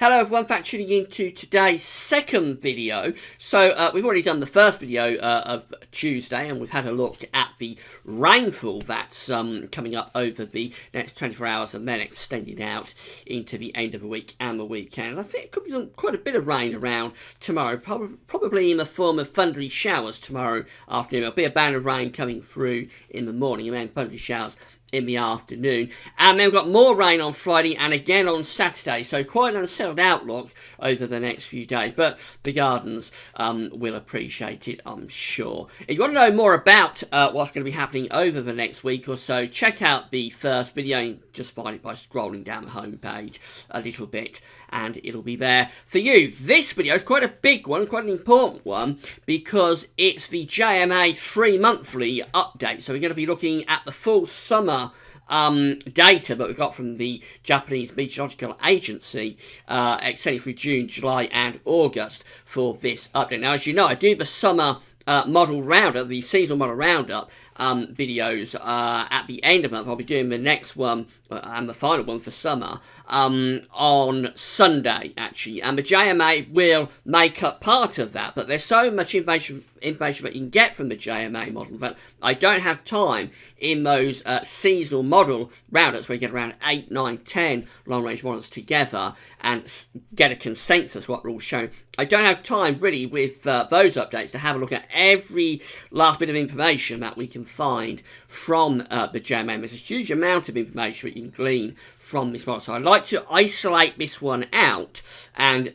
Hello everyone, back tuning in to today's second video. So we've already done the first video of Tuesday, and we've had a look at the rainfall that's coming up over the next 24 hours and then extending out into the end of the week and the weekend. I think it could be quite a bit of rain around tomorrow, probably in the form of thundery showers tomorrow afternoon. There'll be a band of rain coming through in the morning and then thundery showers in the afternoon, and then we've got more rain on Friday and again on Saturday, so quite an unsettled outlook over the next few days, but the gardens will appreciate it, I'm sure. If you want to know more about what's going to be happening over the next week or so, check out the first video. You just find it by scrolling down the homepage a little bit and it'll be there for you. This video is quite a big one, quite an important one, because it's the JMA 3-monthly update. So we're going to be looking at the full summer data that we got from the Japanese Meteorological Agency, extending through June, July and August for this update. Now, as you know, I do the summer model roundup, the seasonal model roundup videos at the end of the month. I'll be doing the next one and the final one for summer on Sunday, actually, and the JMA will make up part of that, but there's so much information that you can get from the JMA model that I don't have time in those seasonal model roundups where you get around 8, 9, 10 long-range models together and get a consensus what they're all showing. I don't have time really with those updates to have a look at every last bit of information that we can find from the JMA. There's a huge amount of information that you can glean from this model, so I'd like to isolate this one out and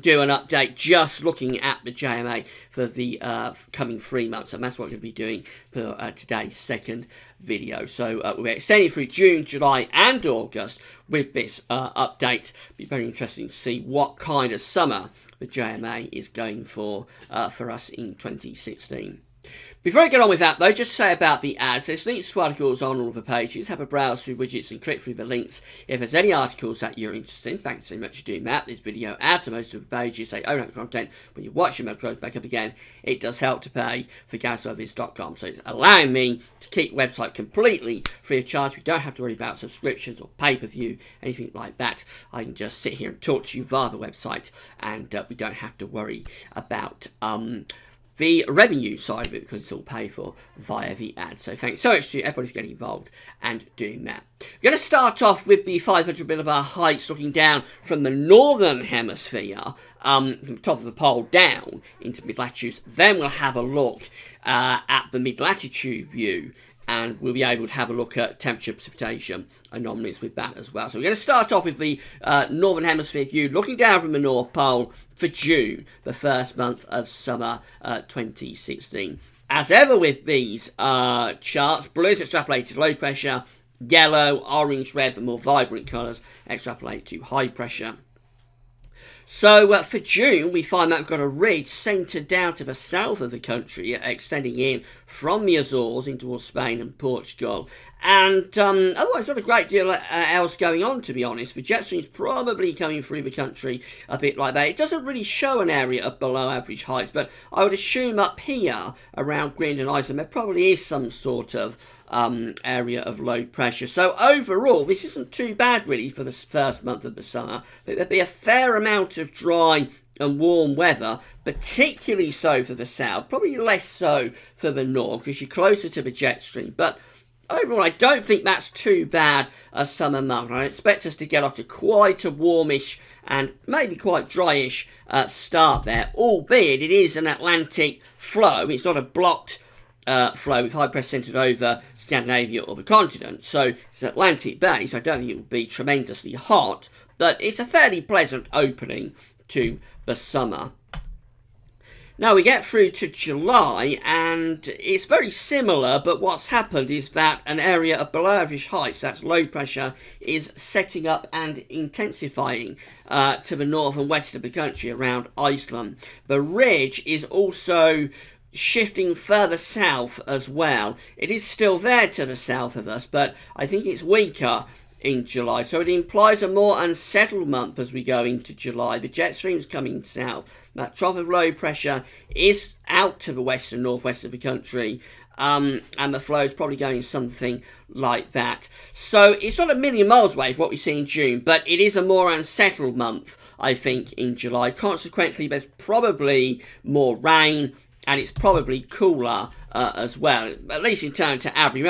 do an update just looking at the JMA for the coming 3 months, and that's what we're going to be doing for today's second video. So we're extending through June, July and August with this update. It'll be very interesting to see what kind of summer the JMA is going for us in 2016. Before I get on with that, though, just say about the ads. There's links to articles on all of the pages. Have a browse through widgets and click through the links if there's any articles that you're interested in. Thanks so much for doing that. This video adds to most of the pages. They own up content. When you watch them, it goes back up again. It does help to pay for GazService.com. So it's allowing me to keep the website completely free of charge. We don't have to worry about subscriptions or pay-per-view, anything like that. I can just sit here and talk to you via the website, and we don't have to worry about the revenue side of it, because it's all paid for via the ads. So thanks so much to everybody who's getting involved and doing that. We're going to start off with the 500 millibar heights, looking down from the northern hemisphere, from the top of the pole down into mid-latitudes. Then we'll have a look at the mid-latitude view, and we'll be able to have a look at temperature, precipitation anomalies with that as well. So we're going to start off with the Northern Hemisphere view, looking down from the North Pole for June, the first month of summer 2016. As ever with these charts, blue is extrapolated to low pressure, yellow, orange, red, the more vibrant colours extrapolate to high pressure. So for June, we find that we've got a ridge centred down to the south of the country, extending in from the Azores into towards Spain and Portugal. And otherwise, not a great deal else going on, to be honest. The jet stream's probably coming through the country a bit like that. It doesn't really show an area of below average heights, but I would assume up here around Greenland and Iceland there probably is some sort of area of low pressure. So overall, this isn't too bad really for the first month of the summer. But there'll be a fair amount of dry and warm weather, particularly so for the south, probably less so for the north because you're closer to the jet stream. But overall, I don't think that's too bad a summer month. I expect us to get off to quite a warmish and maybe quite dryish start there, albeit it is an Atlantic flow. It's not a blocked flow with high pressure centred over Scandinavia or the continent. So it's Atlantic based. I don't think it will be tremendously hot, but it's a fairly pleasant opening to the summer. Now we get through to July and it's very similar, but what's happened is that an area of below average heights, that's low pressure, is setting up and intensifying to the north and west of the country around Iceland. The ridge is also shifting further south as well. It is still there to the south of us, but I think it's weaker in July, so it implies a more unsettled month as we go into July. The jet stream's coming south. That trough of low pressure is out to the west and northwest of the country, and the flow is probably going something like that. So it's not a million miles away from what we see in June, but it is a more unsettled month, I think, in July. Consequently, there's probably more rain, and it's probably cooler as well, at least in terms to average.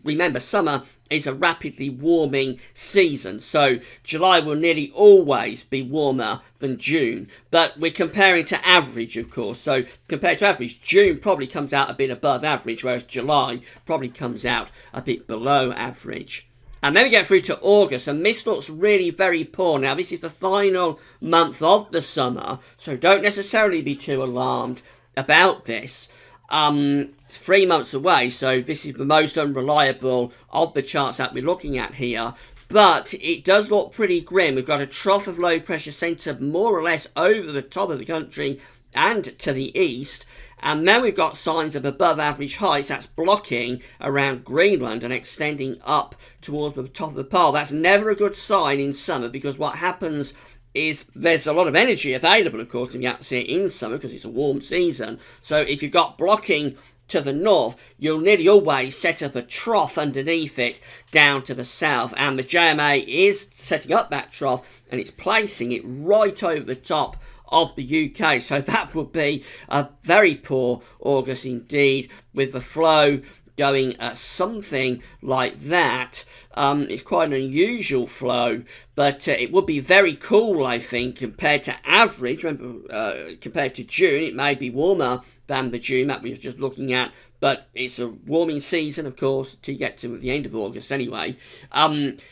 Remember, summer is a rapidly warming season, so July will nearly always be warmer than June, but we're comparing to average, of course. So compared to average, June probably comes out a bit above average, whereas July probably comes out a bit below average. And then we get through to August, and this looks really very poor. Now, this is the final month of the summer, so don't necessarily be too alarmed about this. It's 3 months away, so this is the most unreliable of the charts that we're looking at here. But it does look pretty grim. We've got a trough of low pressure centre more or less over the top of the country and to the east. And then we've got signs of above average heights that's blocking around Greenland and extending up towards the top of the pole. That's never a good sign in summer, because what happens is there's a lot of energy available, of course, in the atmosphere in summer because it's a warm season. So if you've got blocking to the north, you'll nearly always set up a trough underneath it down to the south. And the JMA is setting up that trough, and it's placing it right over the top of the UK. So that would be a very poor August indeed, with the flow going something like that. It's quite an unusual flow, but it would be very cool, I think, compared to average. Remember, compared to June, it may be warmer than the June that we were just looking at, but it's a warming season, of course, to get to the end of August anyway.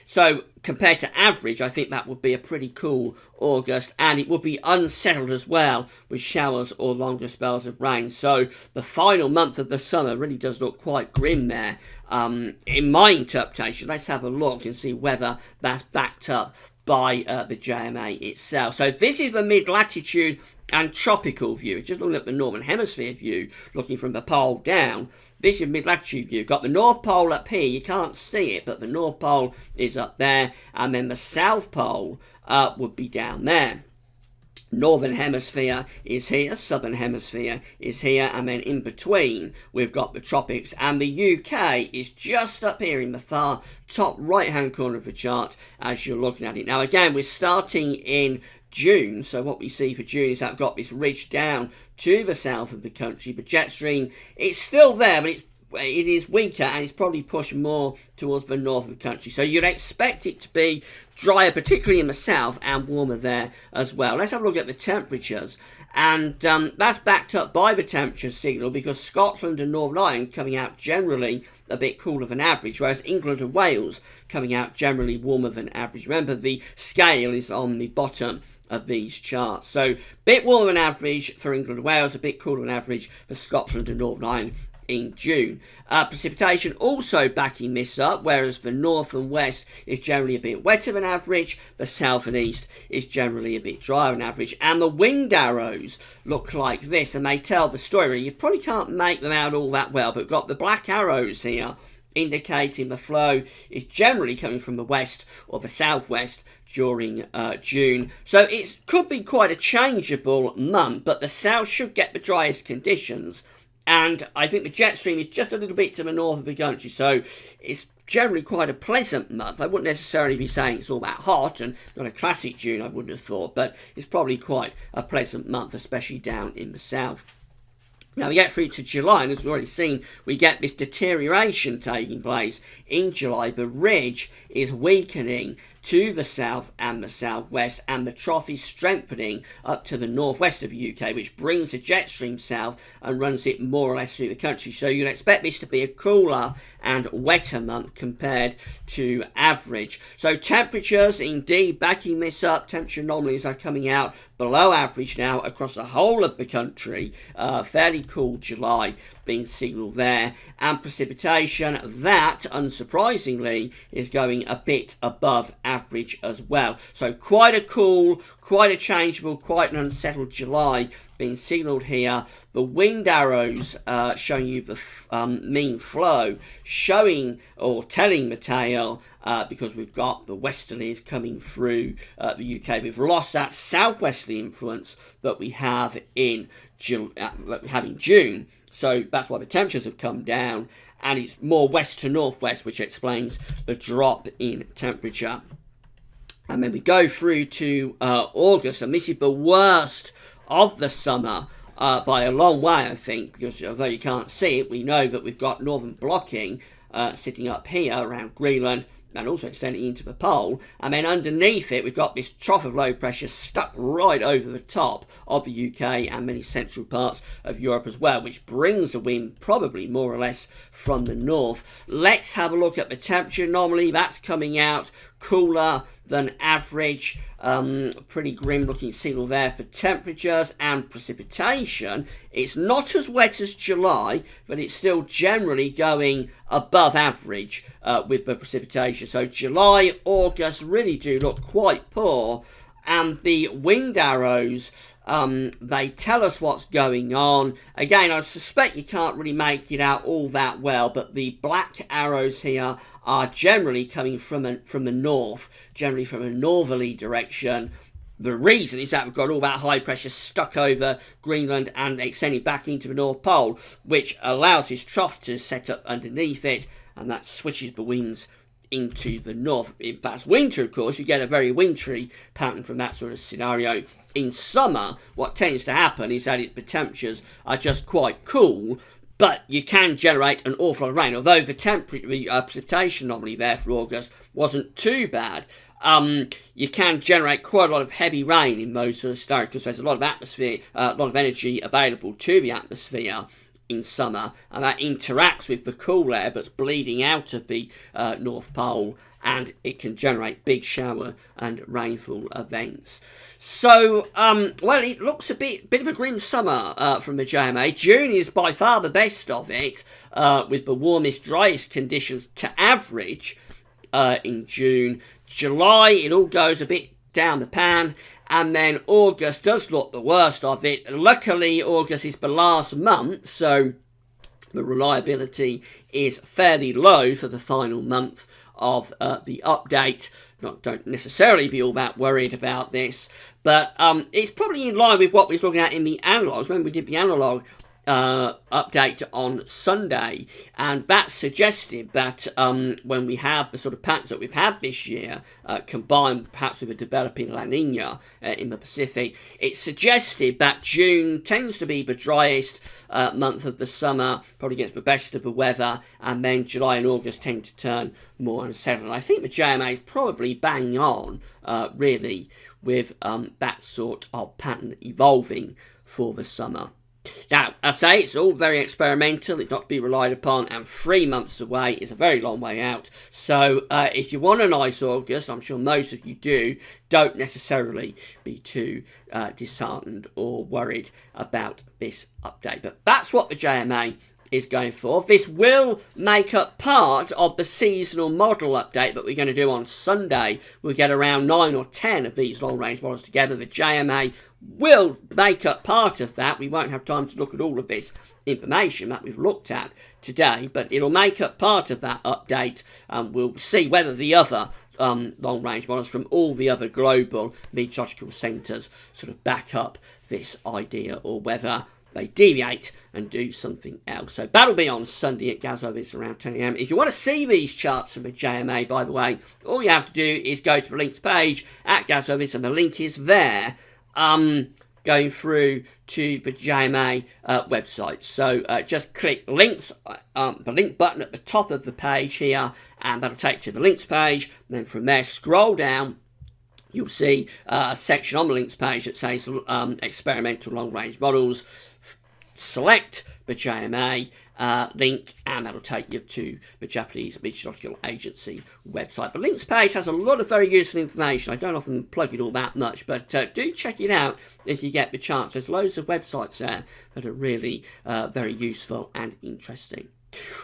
So compared to average, I think that would be a pretty cool August, and it would be unsettled as well, with showers or longer spells of rain. So the final month of the summer really does look quite grim there. In my interpretation, let's have a look and see whether that's backed up by the JMA itself. So this is the mid-latitude and tropical view. Just looking at the northern hemisphere view, looking from the pole down. This is mid-latitude view. Got the North Pole up here. You can't see it, but the North Pole is up there, and then the South Pole would be down there. Northern hemisphere is here, southern hemisphere is here, and then in between we've got the tropics, and the UK is just up here in the far top right hand corner of the chart as you're looking at it. Now again, we're starting in June, so what we see for June is that we've got this ridge down to the south of the country. The jet stream, it's still there, but it is weaker, and it's probably pushed more towards the north of the country. So you'd expect it to be drier, particularly in the south, and warmer there as well. Let's have a look at the temperatures. And that's backed up by the temperature signal, because Scotland and Northern Ireland coming out generally a bit cooler than average, whereas England and Wales coming out generally warmer than average. Remember, the scale is on the bottom of these charts. So a bit warmer than average for England and Wales, a bit cooler than average for Scotland and Northern Ireland in June. Precipitation also backing this up, whereas the north and west is generally a bit wetter than average, the south and east is generally a bit drier than average. And the winged arrows look like this, and they tell the story. You probably can't make them out all that well, but we've got the black arrows here indicating the flow is generally coming from the west or the southwest during June. So it could be quite a changeable month, but the south should get the driest conditions. And I think the jet stream is just a little bit to the north of the country, so it's generally quite a pleasant month. I wouldn't necessarily be saying it's all that hot, and not a classic June, I wouldn't have thought, but it's probably quite a pleasant month, especially down in the south. Now we get through to July, and as we've already seen, we get this deterioration taking place in July. The ridge is weakening to the south and the southwest, and the trough is strengthening up to the northwest of the UK, which brings the jet stream south and runs it more or less through the country. So you'd expect this to be a cooler and wetter month compared to average. So temperatures indeed backing this up. Temperature anomalies are coming out below average now across the whole of the country. Fairly cool July being signalled there, and precipitation that unsurprisingly is going a bit above average as well. So quite a cool, quite a changeable, quite an unsettled July being signalled here. The wind arrows showing you the mean flow, showing or telling the tale, because we've got the westerlies coming through the UK. We've lost that southwesterly influence that we have in June. So that's why the temperatures have come down, and it's more west to northwest, which explains the drop in temperature. And then we go through to August, and this is the worst of the summer by a long way, I think, because although you can't see it, we know that we've got northern blocking sitting up here around Greenland, and also extending into the pole, and then underneath it we've got this trough of low pressure stuck right over the top of the UK and many central parts of Europe as well, which brings the wind probably more or less from the north. Let's have a look at the temperature anomaly. That's coming out cooler than average. Pretty grim looking signal there for temperatures and precipitation. It's not as wet as July, but it's still generally going above average with the precipitation. So July, August really do look quite poor, and the wind arrows, they tell us what's going on. Again, I suspect you can't really make it out all that well, but the black arrows here are generally coming from the north, generally from a northerly direction. The reason is that we've got all that high pressure stuck over Greenland and extending back into the North Pole, which allows this trough to set up underneath it, and that switches the winds into the north. If that's winter, of course, you get a very wintry pattern from that sort of scenario. In summer, what tends to happen is that the temperatures are just quite cool, but you can generate an awful lot of rain. Although the precipitation anomaly there for August wasn't too bad, you can generate quite a lot of heavy rain in those sort of scenarios, because there's a lot of atmosphere, a lot of energy available to the atmosphere in summer, and that interacts with the cool air that's bleeding out of the North Pole, and it can generate big shower and rainfall events. So, well, it looks a bit of a grim summer from the JMA. June is by far the best of it, with the warmest, driest conditions to average in June. July, it all goes a bit down the pan, and then August does look the worst of it. Luckily, August is the last month, so the reliability is fairly low for the final month of the update. Don't necessarily be all that worried about this, but it's probably in line with what we was looking at in the analogs when we did the analog update on Sunday, and that suggested that when we have the sort of patterns that we've had this year, combined perhaps with a developing La Nina in the Pacific, it suggested that June tends to be the driest month of the summer, probably gets the best of the weather, and then July and August tend to turn more unsettled. And I think the JMA is probably bang on, really, with that sort of pattern evolving for the summer. Now, I say it's all very experimental, it's not to be relied upon, and 3 months away is a very long way out. So if you want a nice August, I'm sure most of you do, don't necessarily be too disheartened or worried about this update. But that's what the JMA is going for. This will make up part of the seasonal model update that we're going to do on Sunday. We'll get around 9 or 10 of these long-range models together. The JMA will make up part of that. We won't have time to look at all of this information that we've looked at today, but it'll make up part of that update, and we'll see whether the other long-range models from all the other global meteorological centres sort of back up this idea, or whether they deviate and do something else. So that'll be on Sunday at Gazovis around 10 AM. If you want to see these charts from the JMA, by the way, all you have to do is go to the links page at Gazovis, and the link is there, going through to the JMA website. So just click links, the link button at the top of the page here, and that'll take you to the links page. And then from there, scroll down. You'll see a section on the links page that says experimental long-range models. Select the JMA link, and that'll take you to the Japanese Meteorological Agency website. The links page has a lot of very useful information. I don't often plug it all that much, but do check it out if you get the chance. There's loads of websites there that are really very useful and interesting.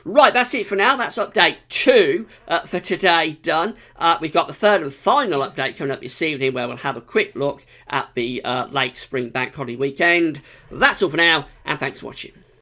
Right, that's it for now. That's update 2 for today done. We've got the third and final update coming up this evening where we'll have a quick look at the late spring bank holiday weekend. That's all for now, and thanks for watching.